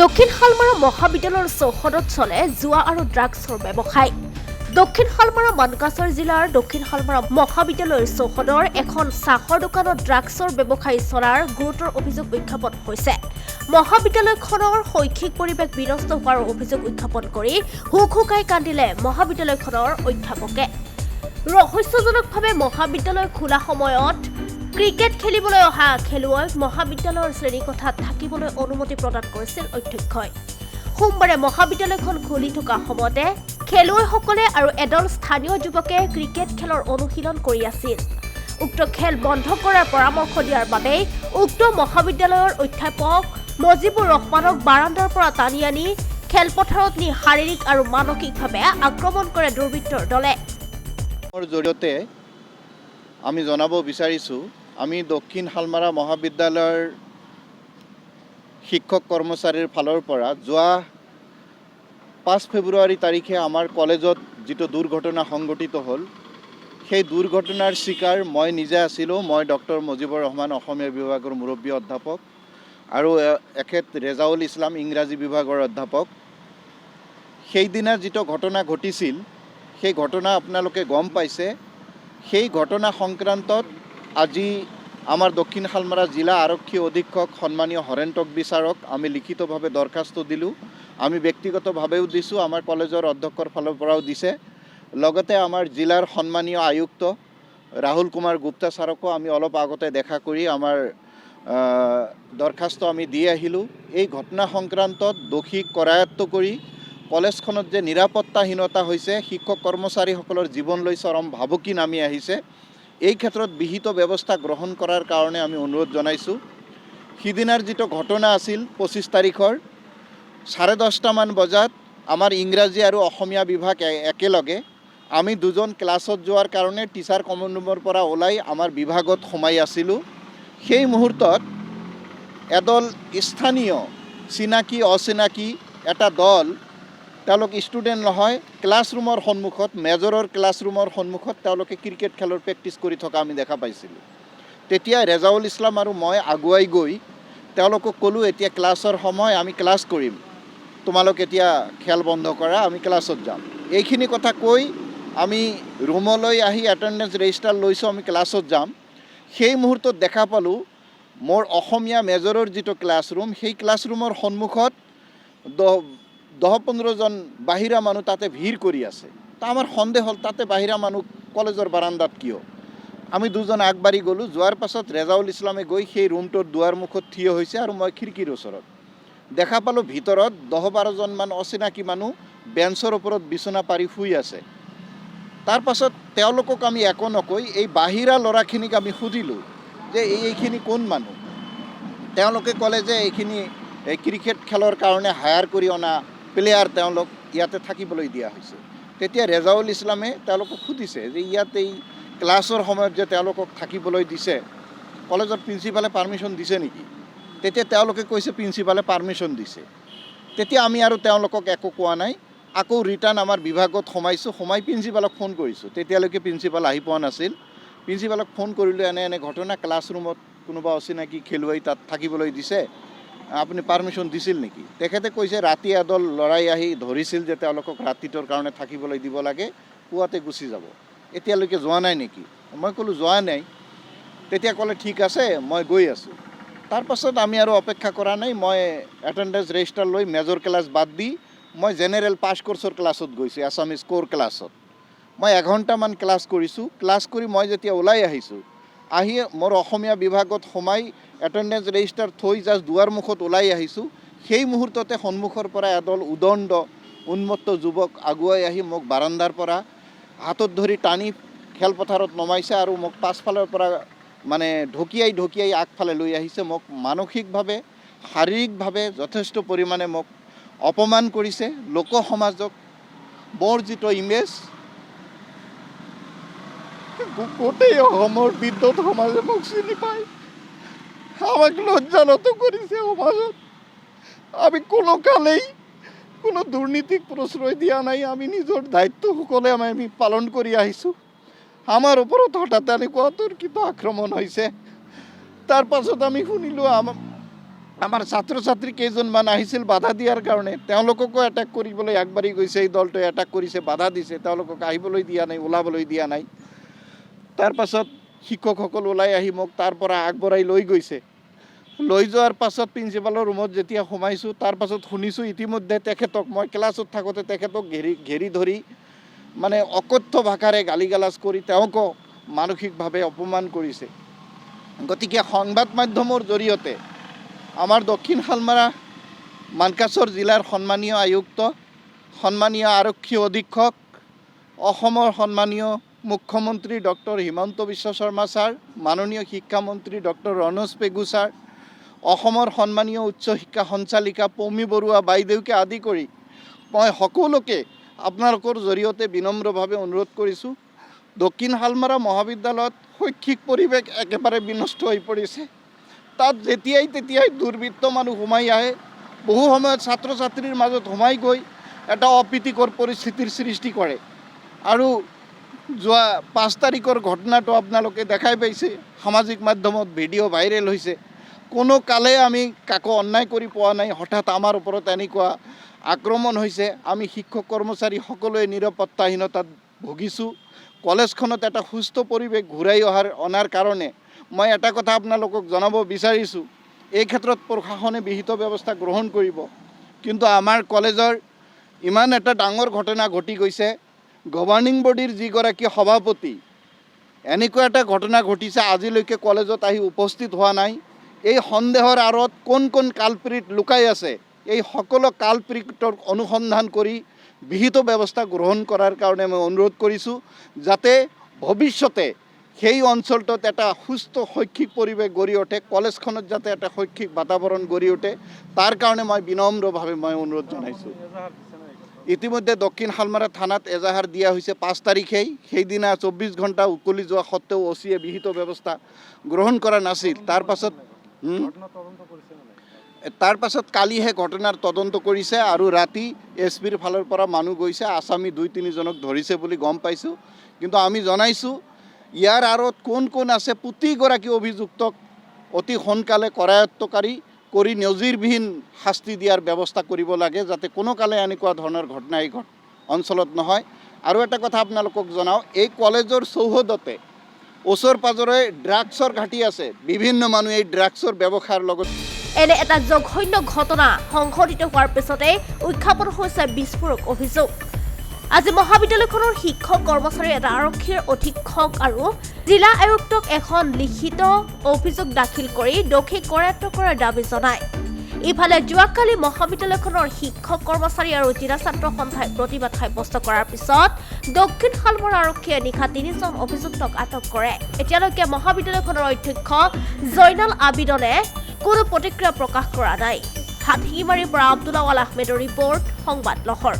দক্ষিণ শালমাৰা মহাবিদ্যালয়ৰ চৌহদত চলে জুৱা আৰু ড্ৰাগছৰ ব্যৱসায়। দক্ষিণ শালমাৰা মানকাছাৰ জিলাৰ দক্ষিণ শালমাৰা মহাবিদ্যালয়ৰ চৌহদৰ এখন চাহৰ দোকানত ড্ৰাগছৰ ব্যৱসায় চলাৰ গুৰুতৰ অভিযোগ উত্থাপন হৈছে। মহাবিদ্যালয়খনৰ শৈক্ষিক পৰিৱেশ বিনষ্ট হোৱাৰ অভিযোগ উত্থাপন কৰি হুকহুকাই কান্দিলে মহাবিদ্যালয়খনৰ অধ্যাপকে। ৰহস্যজনকভাৱে মহাবিদ্যালয় খোলা সময়ত ক্ৰিকেট খেলিবলৈ অহা খেলুৱৈক মহাবিদ্যালয়ৰ শ্ৰেণীকোঠাত থাকিবলৈ অনুমতি প্ৰদান কৰিছিল অধ্যক্ষই। সোমবাৰে মহাবিদ্যালয়খন খুলি থকা সময়তে খেলুৱৈসকলে আৰু এদল স্থানীয় যুৱকে ক্ৰিকেট খেলৰ অনুশীলন কৰি আছিল। উক্ত খেল বন্ধ কৰাৰ পৰামৰ্শ দিয়াৰ বাবে উক্ত মহাবিদ্যালয়ৰ অধ্যাপক মজিবুৰ ৰহমানক বাৰাণ্ডাৰ পৰা টানি আনি খেলপথাৰত নি শাৰীৰিক আৰু মানসিকভাৱে আক্ৰমণ কৰে দুৰ্বৃত্তৰ দলে। জৰিয়তে আমি জনাব বিচাৰিছোঁ, আমি দক্ষিণ শালমাৰা মহাবিদ্যালয়ৰ শিক্ষক কৰ্মচাৰীৰ ফালৰ পৰা যোৱা 5 ফেব্ৰুৱাৰী তাৰিখে আমাৰ কলেজত যিটো দুৰ্ঘটনা সংঘটিত হ'ল, সেই দুৰ্ঘটনাৰ চিকাৰ মই নিজে আছিলোঁ। মই ডক্টৰ মজিবুৰ ৰহমান অসমীয়া বিভাগৰ মুৰব্বী অধ্যাপক আৰু এখেত ৰেজাউল ইছলাম ইংৰাজী বিভাগৰ অধ্যাপক। সেইদিনা যিটো ঘটনা ঘটিছিল, সেই ঘটনা আপোনালোকে গম পাইছে। সেই ঘটনা সংক্ৰান্তত আজি আমাৰ দক্ষিণ শালমাৰা জিলা আৰক্ষী অধীক্ষক সন্মানীয় হৰেণ্টক বিচাৰক আমি লিখিতভাৱে দৰখাস্ত দিলোঁ। আমি ব্যক্তিগতভাৱেও দিছোঁ, আমাৰ কলেজৰ অধ্যক্ষৰ ফালৰ পৰাও দিছে। লগতে আমাৰ জিলাৰ সন্মানীয় আয়ুক্ত ৰাহুল কুমাৰ গুপ্তা ছাৰকো আমি অলপ আগতে দেখা কৰি আমাৰ দৰখাস্ত আমি দি আহিলোঁ। এই ঘটনা সংক্ৰান্তত দোষীক কৰায়ত্ব কৰি কলেজখনত যে নিৰাপত্তাহীনতা হৈছে, শিক্ষক কৰ্মচাৰীসকলৰ জীৱনলৈ চৰম ভাবুকি নামি আহিছে, এই ক্ষেত্ৰত বিহিত ব্যৱস্থা গ্ৰহণ কৰাৰ কাৰণে আমি অনুৰোধ জনাইছোঁ। সিদিনাৰ যিটো ঘটনা আছিল 25 তাৰিখৰ 10:30মান বজাত আমাৰ ইংৰাজী আৰু অসমীয়া বিভাগ একেলগে আমি দুজন ক্লাছত যোৱাৰ কাৰণে টিচাৰ কমন ৰুমৰ পৰা ওলাই আমাৰ বিভাগত সোমাই আছিলোঁ। সেই মুহূৰ্তত এদল স্থানীয় চিনাকি অচিনাকি এটা দল, তেওঁলোক ষ্টুডেণ্ট নহয়, ক্লাছৰুমৰ সন্মুখত, মেজৰৰ ক্লাছৰুমৰ সন্মুখত তেওঁলোকে ক্ৰিকেট খেলৰ প্ৰেক্টিছ কৰি থকা আমি দেখা পাইছিলোঁ। তেতিয়া ৰেজাউল ইছলাম আৰু মই আগুৱাই গৈ তেওঁলোকক ক'লোঁ, এতিয়া ক্লাছৰ সময়, আমি ক্লাছ কৰিম, তোমালোক এতিয়া খেল বন্ধ কৰা, আমি ক্লাছত যাম। এইখিনি কথা কৈ আমি ৰুমলৈ আহি এটেণ্ডেঞ্চ ৰেজিষ্টাৰ লৈছোঁ, আমি ক্লাছত যাম। সেই মুহূৰ্তত দেখা পালোঁ মোৰ অসমীয়া মেজৰৰ যিটো ক্লাছৰুম, সেই ক্লাছৰুমৰ সন্মুখত 10-15 জন বাহিৰা মানুহ তাতে ভিৰ কৰি আছে। তা আমাৰ সন্দেহ হ'ল, তাতে বাহিৰা মানুহ কলেজৰ বাৰাণ্ডাত কিয়? আমি দুজন আগবাঢ়ি গ'লোঁ। যোৱাৰ পাছত ৰেজাউল ইছলামে গৈ সেই ৰুমটোৰ দুৱাৰ মুখত থিয় হৈছে আৰু মই খিৰিকীৰ ওচৰত দেখা পালোঁ ভিতৰত 10-12 জনমান অচিনাকি মানুহ বেঞ্চৰ ওপৰত বিচনা পাৰি শুই আছে। তাৰ পাছত তেওঁলোকক আমি একো নকৈ এই বাহিৰা ল'ৰাখিনিক আমি সুধিলোঁ যে এইখিনি কোন মানুহ? তেওঁলোকে ক'লে যে এইখিনি ক্ৰিকেট খেলৰ কাৰণে হায়াৰ কৰি অনা প্লেয়াৰ, তেওঁলোক ইয়াতে থাকিবলৈ দিয়া হৈছে। তেতিয়া ৰেজাউল ইছলামে তেওঁলোকক সুধিছে যে ইয়াত এই ক্লাছৰ সময়ত যে তেওঁলোকক থাকিবলৈ দিছে, কলেজৰ প্ৰিন্সিপালে পাৰ্মিশ্যন দিছে নেকি? তেতিয়া তেওঁলোকে কৈছে প্ৰিন্সিপালে পাৰ্মিশ্যন দিছে। তেতিয়া আমি আৰু তেওঁলোকক একো কোৱা নাই। আকৌ ৰিটাৰ্ণ আমাৰ বিভাগত সোমাই প্ৰিন্সিপালক ফোন কৰিছোঁ। তেতিয়ালৈকে প্ৰিন্সিপাল আহি পোৱা নাছিল। প্ৰিন্সিপালক ফোন কৰিলোঁ, এনে ঘটনা, ক্লাছৰুমত কোনোবা অচিনাকি খেলুৱৈ তাত থাকিবলৈ দিছে, আপুনি পাৰ্মিশ্যন দিছিল নেকি? তেখেতে কৈছে ৰাতি এদল ল'ৰাই আহি ধৰিছিল যে তেওঁলোকক ৰাতিটোৰ কাৰণে থাকিবলৈ দিব লাগে, পুৱাতে গুচি যাব। এতিয়ালৈকে যোৱা নাই নেকি? মই ক'লোঁ যোৱা নাই। তেতিয়া ক'লে ঠিক আছে, মই গৈ আছোঁ। তাৰ পাছত আমি আৰু অপেক্ষা কৰা নাই। মই এটেণ্ডেঞ্চ ৰেজিষ্টাৰ লৈ মেজৰ ক্লাছ বাদ দি মই জেনেৰেল পাছ কৰ্চৰ ক্লাছত গৈছোঁ, আছামিজ ক'ৰ ক্লাছত। মই 1 ঘণ্টামান ক্লাছ কৰিছোঁ। ক্লাছ কৰি মই যেতিয়া ওলাই আহিছোঁ, আহি মোৰ অসমীয়া বিভাগত সোমাই এটেণ্ডেঞ্চ ৰেজিষ্টাৰ থৈ জাষ্ট দুৱাৰ মুখত ওলাই আহিছোঁ, সেই মুহূৰ্ততে সন্মুখৰ পৰা এদল উদণ্ড উন্মত্ত যুৱক আগুৱাই আহি মোক বাৰাণ্ডাৰ পৰা হাতত ধৰি টানি খেলপথাৰত নমাইছে আৰু মোক পাছফালৰ পৰা মানে ঢকিয়াই আগফালে লৈ আহিছে। মোক মানসিকভাৱে, শাৰীৰিকভাৱে যথেষ্ট পৰিমাণে মোক অপমান কৰিছে। লোক সমাজক মোৰ যিটো ইমেজ, গোটেই অসমৰ বিদ্যুৎ সমাজে মোক চিনি পায়, আমাক লজ্জানত কৰিছে সমাজত। আমি কোনো কালেই কোনো দুৰ্নীতিক প্ৰশ্ৰয় দিয়া নাই। আমি নিজৰ দায়িত্ব সকলে আমি পালন কৰি আহিছোঁ। আমাৰ ওপৰত হঠাৎ এনেকুৱা অতৰ্কিত আক্ৰমণ হৈছে। তাৰ পাছত আমি শুনিলোঁ আমাৰ ছাত্ৰ ছাত্ৰী কেইজনমান আহিছিল বাধা দিয়াৰ কাৰণে তেওঁলোককো এটেক কৰিবলৈ আগবাঢ়ি গৈছে। এই দলটোৱে এটেক কৰিছে, বাধা দিছে, তেওঁলোকক আহিবলৈ দিয়া নাই, ওলাবলৈ দিয়া নাই। তাৰ পাছত শিক্ষকসকল ওলাই আহি মোক তাৰ পৰা আগবঢ়াই লৈ গৈছে। লৈ যোৱাৰ পাছত প্ৰিন্সিপালৰ ৰুমত যেতিয়া সোমাইছোঁ, তাৰ পাছত শুনিছোঁ ইতিমধ্যে তেখেতক, মই ক্লাছত থাকোঁতে তেখেতক ঘেৰি ধৰি মানে অকথ্য ভাষাৰে গালি গালাজ কৰি তেওঁকো মানসিকভাৱে অপমান কৰিছে। গতিকে সংবাদ মাধ্যমৰ জৰিয়তে আমাৰ দক্ষিণ শালমাৰা মানকাছৰ জিলাৰ সন্মানীয় আয়ুক্ত, সন্মানীয় আৰক্ষী অধীক্ষক, অসমৰ সন্মানীয় মুখ্যমন্ত্ৰী ডক্টৰ হিমন্ত বিশ্ব শৰ্মা ছাৰ, মাননীয় শিক্ষামন্ত্ৰী ডক্টৰ ৰণোজ পেগু ছাৰ, অসমৰ সন্মানীয় উচ্চ শিক্ষা সঞ্চালিকা পৌমী বৰুৱা বাইদেউকে আদি কৰি মই সকলোকে আপোনালোকৰ জৰিয়তে বিনম্ৰভাৱে অনুৰোধ কৰিছোঁ, দক্ষিণ শালমাৰা মহাবিদ্যালয়ত শৈক্ষিক পৰিৱেশ একেবাৰে বিনষ্ট হৈ পৰিছে। তাত যেতিয়াই তেতিয়াই দুৰ্বৃত্ত মানুহ সোমাই আহে, বহু সময়ত ছাত্ৰ ছাত্ৰীৰ মাজত সোমাই গৈ এটা অপ্ৰীতিকৰ পৰিস্থিতিৰ সৃষ্টি কৰে। আৰু যোৱা 5 তাৰিখৰ ঘটনাটো আপোনালোকে দেখাই পাইছে, সামাজিক মাধ্যমত ভিডিঅ' ভাইৰেল হৈছে। কোনো কালে আমি কাকো অন্যায় কৰি পোৱা নাই, হঠাৎ আমাৰ ওপৰত এনেকুৱা আক্ৰমণ হৈছে। আমি শিক্ষক কৰ্মচাৰী সকলোৱে নিৰাপত্তাহীনতাত ভুগিছোঁ। কলেজখনত এটা সুস্থ পৰিৱেশ ঘূৰাই অনাৰ কাৰণে মই এটা কথা আপোনালোকক জনাব বিচাৰিছোঁ, এই ক্ষেত্ৰত প্ৰশাসনে বিহিত ব্যৱস্থা গ্ৰহণ কৰিব। কিন্তু আমাৰ কলেজৰ ইমান এটা ডাঙৰ ঘটনা ঘটি গৈছে, গভাৰ্ণিং বডিৰ যিগৰাকী সভাপতি, এনেকুৱা এটা ঘটনা ঘটিছে, আজিলৈকে কলেজত আহি উপস্থিত হোৱা নাই। এই সন্দেহৰ আঁৰত কোন কোন কালপ্ৰিট লুকাই আছে, এই সকলো কালপ্ৰিটৰ অনুসন্ধান কৰি বিহিত ব্যৱস্থা গ্ৰহণ কৰাৰ কাৰণে মই অনুৰোধ কৰিছোঁ, যাতে ভৱিষ্যতে সেই অঞ্চলটোত এটা সুস্থ শৈক্ষিক পৰিৱেশ গঢ়ি উঠে, কলেজখনত যাতে এটা শৈক্ষিক বাতাবৰণ গঢ়ি উঠে, তাৰ কাৰণে মই বিনম্ৰভাৱে মই অনুৰোধ জনাইছোঁ। ইতিমধ্যে দক্ষিণ শালমাৰা থানাত এজাহাৰ দিয়া হৈছে 5 তাৰিখেই। সেইদিনা 24 ঘণ্টা উকলি যোৱা স্বত্বেও অচিয়ে বিহিত ব্যৱস্থা গ্ৰহণ কৰা নাছিল। তাৰ পাছত কালিহে ঘটনাৰ তদন্ত কৰিছে আৰু ৰাতি এছপিৰ ফালৰ পৰা মানুহ গৈছে, আসামী 2-3 জনক ধৰিছে বুলি গম পাইছোঁ। কিন্তু আমি জনাইছোঁ ইয়াৰ আঁৰত কোন কোন আছে, প্ৰতিগৰাকী অভিযুক্তক অতি সোনকালে কৰায়ত্বকাৰী কৰি নজিৰবিহীন শাস্তি দিয়াৰ ব্যৱস্থা কৰিব লাগে, যাতে কোনো কালে এনেকুৱা ধৰণৰ ঘটনা এই অঞ্চলত নহয়। আৰু এটা কথা আপোনালোকক জনাওঁ, এই কলেজৰ চৌহদতে ওচৰ পাজৰে ড্ৰাগছৰ ঘাটি আছে। বিভিন্ন মানুহে এই ড্ৰাগছৰ ব্যৱসায়ৰ লগত এনে এটা জঘন্য ঘটনা সংঘটিত হোৱাৰ পিছতে উত্থাপন হৈছে বিস্ফোৰক অভিযোগ। আজি মহাবিদ্যালয়খনৰ শিক্ষক কৰ্মচাৰী, এটা আৰক্ষীৰ অধীক্ষক আৰু জিলা আয়ুক্তক এখন লিখিত অভিযোগ দাখিল কৰি দোষী কৰায়ত্ব কৰাৰ দাবী জনায়। ইফালে যোৱাকালি মহাবিদ্যালয়খনৰ শিক্ষক কৰ্মচাৰী আৰু জিলা ছাত্ৰ সন্থাই প্ৰতিবাদ সাব্যস্ত কৰাৰ পিছত দক্ষিণ শালমৰা আৰক্ষীয়ে নিশা 3 জন অভিযুক্তক আটক কৰে। এতিয়ালৈকে মহাবিদ্যালয়খনৰ অধ্যক্ষ জয়নাল আবিদনে কোনো প্ৰতিক্ৰিয়া প্ৰকাশ কৰা নাই। হাতীমাৰীৰ পৰা আব্দুল্লাৱাল আহমেদৰ ৰিপৰ্ট, সংবাদ লহৰ।